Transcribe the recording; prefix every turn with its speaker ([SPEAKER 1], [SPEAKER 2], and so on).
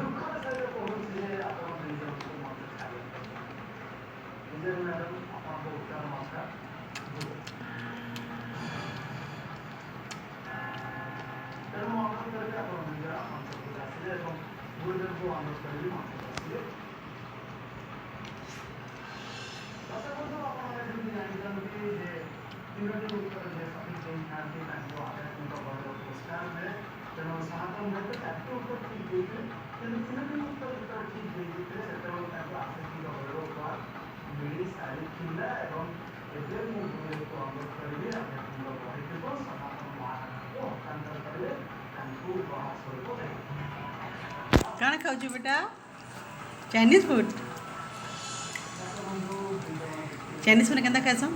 [SPEAKER 1] ଦୁଃଖର ସହିତ କହୁଛି ଯେ ଆପଣ ଦୁଇ ଜଣଙ୍କୁ ମୋତେ ଛାଡ଼ି ନିଜର ମ୍ୟାଡ଼ାମ୍ ଆପଣଙ୍କ ଉତ୍ତର ନମସ୍କାର। ତେଣୁ ମୁଁ ଅନୁରୋଧ କରିବି ଆପଣ ଦୁଇ ଜଣ ମଞ୍ଚକୁ ଆସିଲେ ଏବଂ ଗୁରୁଜନଙ୍କୁ ଅନୁରୋଧ କରିବି ମଞ୍ଚକୁ ଆସିଲେ। ଦର୍ଶକ ବନ୍ଧୁ ଆପଣମାନେ ଯେମିତି ଜାଣିଛନ୍ତି ଯେ ତିନୋଟି ଉତ୍ତର ଯେ ସଠିକ୍ ଦେଇଥାନ୍ତି ତାଙ୍କୁ ଆଧ୍ୟାତ୍ମିକ ବଳର ପୁରସ୍କାର ମିଳେ। ତେଣୁ ସନାତନ ଭାବେ 4ଟି ଉତ୍ତର ଠିକ୍ ଦେଇଥିଲେ କିନ୍ତୁ ତିନୋଟି ଉତ୍ତର ଯେତେବେଳେ ଠିକ୍ ଦେଇଥିଲେ ସେତେବେଳେ ତାଙ୍କୁ ଆଧ୍ୟାତ୍ମିକ ବଳର ଉପହାର ମିଳିସାରିଥିଲା ଏବଂ ଏବେ ମୁଁ ଗୁରୁଜନଙ୍କୁ ଅନୁରୋଧ କରିବି ଆଧ୍ୟାତ୍ମିକ ବହି ଥିବ ସନାତନ ମହାରାଜଙ୍କୁ ହସ୍ତାନ୍ତର କରିବେ ତାଙ୍କୁ ଉପହାର ସ୍ୱରୂପ ଦେବେ।
[SPEAKER 2] କାଣା ଖାଉଛୁ ବେଟା? Chinese food? ଚାଇନିଜ ଫୁଡ କେନ୍ତା ଖାଇସନ୍?